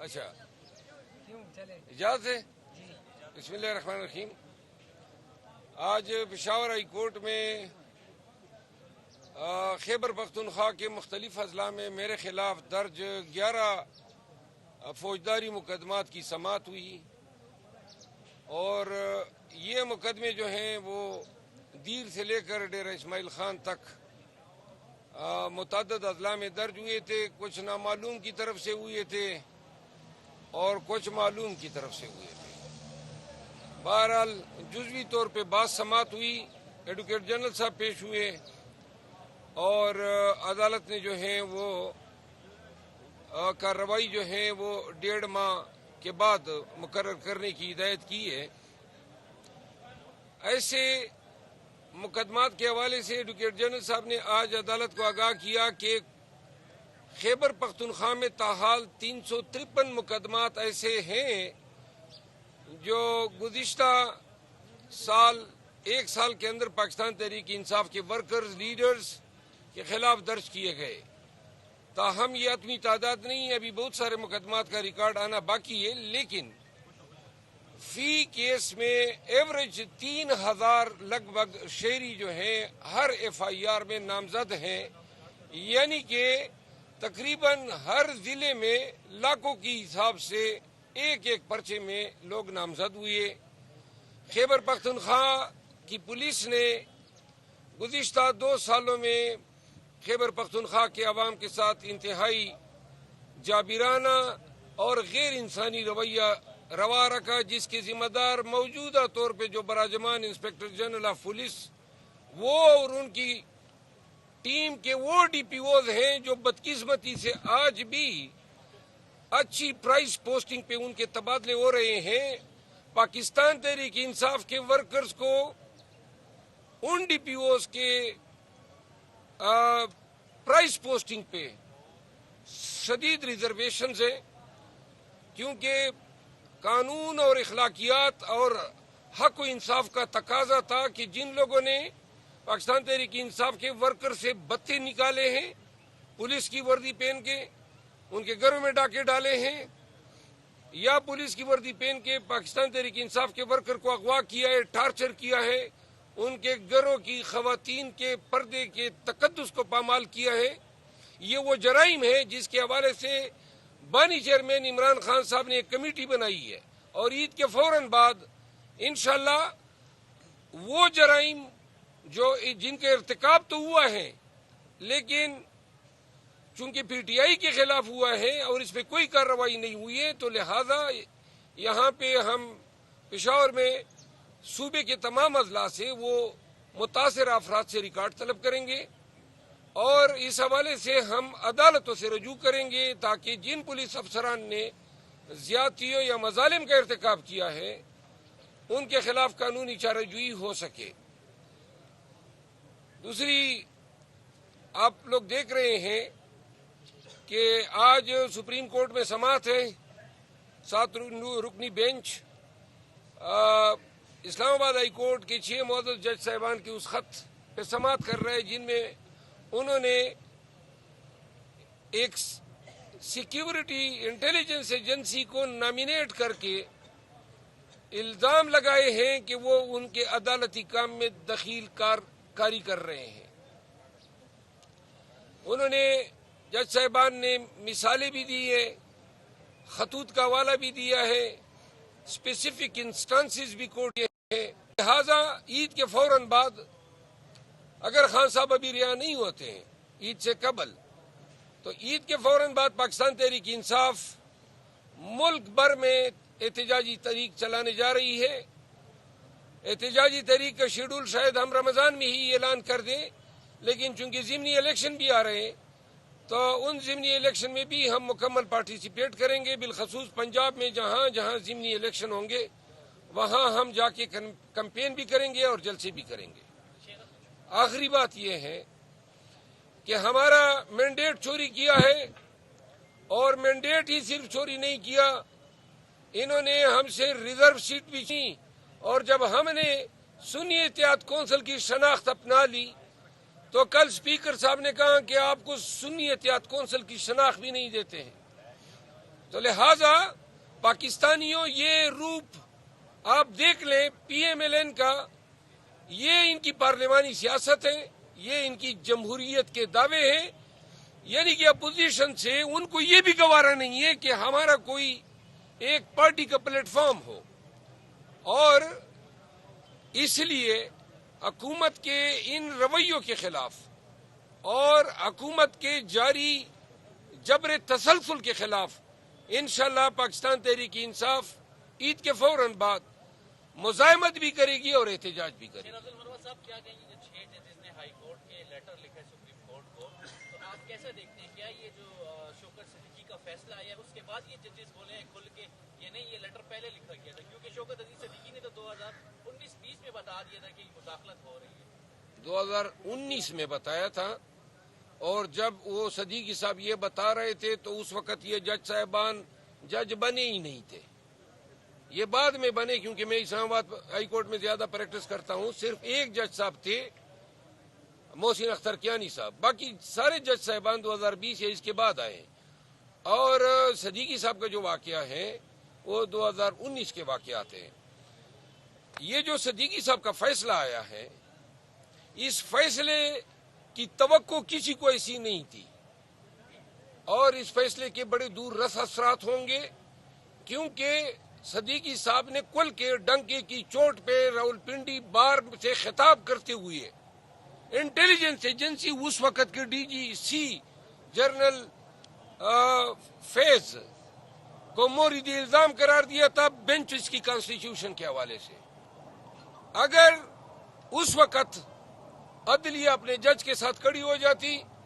اچھا اجازت ہے؟ بسم اللہ الرحمن الرحیم۔ آج پشاور ہائی کورٹ میں خیبر پختونخوا کے مختلف اضلاع میں میرے خلاف درج 11 فوجداری مقدمات کی سماعت ہوئی، اور یہ مقدمے جو ہیں وہ دیر سے لے کر ڈیرہ اسماعیل خان تک متعدد اضلاع میں درج ہوئے تھے۔ کچھ نامعلوم کی طرف سے ہوئے تھے اور کچھ معلوم کی طرف سے ہوئے تھے۔ بہرحال جزوی طور پہ بعض سماعت ہوئی، ایڈوکیٹ جنرل صاحب پیش ہوئے اور عدالت نے جو ہے وہ کارروائی جو ہے وہ 1.5 ماہ کے بعد مقرر کرنے کی ہدایت کی ہے۔ ایسے مقدمات کے حوالے سے ایڈوکیٹ جنرل صاحب نے آج عدالت کو آگاہ کیا کہ خیبر پختونخوا میں تاحال 353 مقدمات ایسے ہیں جو گزشتہ سال 1 سال کے اندر پاکستان تحریک انصاف کے ورکرز لیڈرز کے خلاف درج کیے گئے۔ تاہم یہ اتنی تعداد نہیں ہے، ابھی بہت سارے مقدمات کا ریکارڈ آنا باقی ہے، لیکن فی کیس میں ایوریج 3000 لگ بھگ شہری جو ہیں ہر ایف آئی آر میں نامزد ہیں، یعنی کہ تقریباً ہر ضلع میں لاکھوں کی حساب سے ایک پرچے میں لوگ نامزد ہوئے۔ خیبر پختونخوا کی پولیس نے گزشتہ 2 سالوں میں خیبر پختونخوا کے عوام کے ساتھ انتہائی جابرانہ اور غیر انسانی رویہ روا رکھا، جس کے ذمہ دار موجودہ طور پہ جو براجمان انسپکٹر جنرل آف پولیس وہ اور ان کی ٹیم کے وہ ڈی پی اوز ہیں جو بدقسمتی سے آج بھی اچھی پرائز پوسٹنگ پہ ان کے تبادلے ہو رہے ہیں۔ پاکستان تحریک انصاف کے ورکرز کو ان ڈی پی اوز کے پرائز پوسٹنگ پہ شدید ریزرویشنز ہیں، کیونکہ قانون اور اخلاقیات اور حق و انصاف کا تقاضا تھا کہ جن لوگوں نے پاکستان تحریک انصاف کے ورکر سے بتے نکالے ہیں، پولیس کی وردی پہن کے ان کے گھروں میں ڈاکے ڈالے ہیں، یا پولیس کی وردی پہن کے پاکستان تحریک انصاف کے ورکر کو اغوا کیا ہے، ٹارچر کیا ہے، ان کے گھروں کی خواتین کے پردے کے تقدس کو پامال کیا ہے، یہ وہ جرائم ہے جس کے حوالے سے بانی چیئرمین عمران خان صاحب نے ایک کمیٹی بنائی ہے، اور عید کے فوراً بعد انشاءاللہ وہ جرائم جو جن کے ارتکاب تو ہوا ہے لیکن چونکہ پی ٹی آئی کے خلاف ہوا ہے اور اس پہ کوئی کارروائی نہیں ہوئی ہے، تو لہذا یہاں پہ ہم پشاور میں صوبے کے تمام اضلاع سے وہ متاثرہ افراد سے ریکارڈ طلب کریں گے اور اس حوالے سے ہم عدالتوں سے رجوع کریں گے تاکہ جن پولیس افسران نے زیادتیوں یا مظالم کا ارتکاب کیا ہے ان کے خلاف قانونی چارہ جوئی ہو سکے۔ دوسری، آپ لوگ دیکھ رہے ہیں کہ آج سپریم کورٹ میں سماعت ہے، 7 رکنی بینچ اسلام آباد ہائی کورٹ کے 6 معزز جج صاحبان کے اس خط پہ سماعت کر رہے ہیں جن میں انہوں نے ایک سیکیورٹی انٹیلیجنس ایجنسی کو نامینیٹ کر کے الزام لگائے ہیں کہ وہ ان کے عدالتی کام میں دخیل کاری کر رہے ہیں۔ انہوں نے جج صاحبان نے مثالیں بھی دی ہیں، خطوط کا حوالہ بھی دیا ہے، اسپیسیفک انسٹانسز بھی کوٹ ہیں۔ لہذا عید کے فوراً بعد اگر خان صاحب ابھی رہا نہیں ہوتے ہیں عید سے قبل، تو عید کے فوراً بعد پاکستان تحریک انصاف ملک بھر میں احتجاجی تحریک چلانے جا رہی ہے۔ احتجاجی تحریک کا شیڈول شاید ہم رمضان میں ہی اعلان کر دیں، لیکن چونکہ ضمنی الیکشن بھی آ رہے ہیں تو ان ضمنی الیکشن میں بھی ہم مکمل پارٹیسپیٹ کریں گے، بالخصوص پنجاب میں جہاں جہاں ضمنی الیکشن ہوں گے وہاں ہم جا کے کمپین بھی کریں گے اور جلسے بھی کریں گے۔ آخری بات یہ ہے کہ ہمارا مینڈیٹ چوری کیا ہے، اور مینڈیٹ ہی صرف چوری نہیں کیا، انہوں نے ہم سے ریزرو سیٹ بھی کی، اور جب ہم نے سنی اتحاد کونسل کی شناخت اپنا لی تو کل اسپیکر صاحب نے کہا کہ آپ کو سنی اتحاد کونسل کی شناخت بھی نہیں دیتے ہیں۔ تو لہذا پاکستانیوں یہ روپ آپ دیکھ لیں پی ایم ایل این کا، یہ ان کی پارلیمانی سیاست ہے، یہ ان کی جمہوریت کے دعوے ہیں، یعنی کہ اپوزیشن سے ان کو یہ بھی گوارا نہیں ہے کہ ہمارا کوئی ایک پارٹی کا پلیٹ فارم ہو، اور اس لیے حکومت کے ان رویوں کے خلاف اور حکومت کے جاری جبر تسلسل کے خلاف انشاءاللہ پاکستان تحریک انصاف عید کے فوراً بعد مزاحمت بھی کرے گی اور احتجاج بھی کرے گی۔ صاحب کیا کہیں گے 6 ججز نے ہائی کورٹ کے لیٹر لکھا ہے سپریم کورٹ کو، تو آپ کیسا دیکھتے ہیں؟ کیا یہ جو شوکت صدیقی کا فیصلہ آیا ہے اس کے بعد یہ ججز بولے ہیں کھل کے یہ نہیں، یہ لیٹر پہلے لکھا گیا تھا؟ کیونکہ شوکت عزیز صدیقی نے تو 2019-20 میں بتا دیا تھا کہ مداخلت ہو رہی ہے، 2019 میں بتایا تھا، اور جب وہ صدیقی صاحب یہ بتا رہے تھے تو اس وقت یہ جج صاحبان جج بنے ہی نہیں تھے، یہ بعد میں بنے، کیونکہ میں اسلام آباد ہائی کورٹ میں زیادہ پریکٹس کرتا ہوں۔ صرف ایک جج صاحب تھے محسن اختر کیانی صاحب، باقی سارے جج صاحبان 2020 یا اس کے بعد آئے، اور صدیقی صاحب کا جو واقعہ ہے وہ 2019 کے واقعات ہیں۔ یہ جو صدیقی صاحب کا فیصلہ آیا ہے، اس فیصلے کی توقع کسی کو ایسی نہیں تھی، اور اس فیصلے کے بڑے دور رس اثرات ہوں گے، کیونکہ صدیقی صاحب نے کل کے ڈنکے کی چوٹ پہ راولپنڈی بار سے خطاب کرتے ہوئے انٹیلیجنس ایجنسی اس وقت کے ڈی جی سی جنرل فیض کو مورد الزام قرار دیا تھا بینچ اس کی کانسٹیٹیوشن کے حوالے سے۔ اگر اس وقت عدلیہ اپنے جج کے ساتھ کھڑی ہو جاتی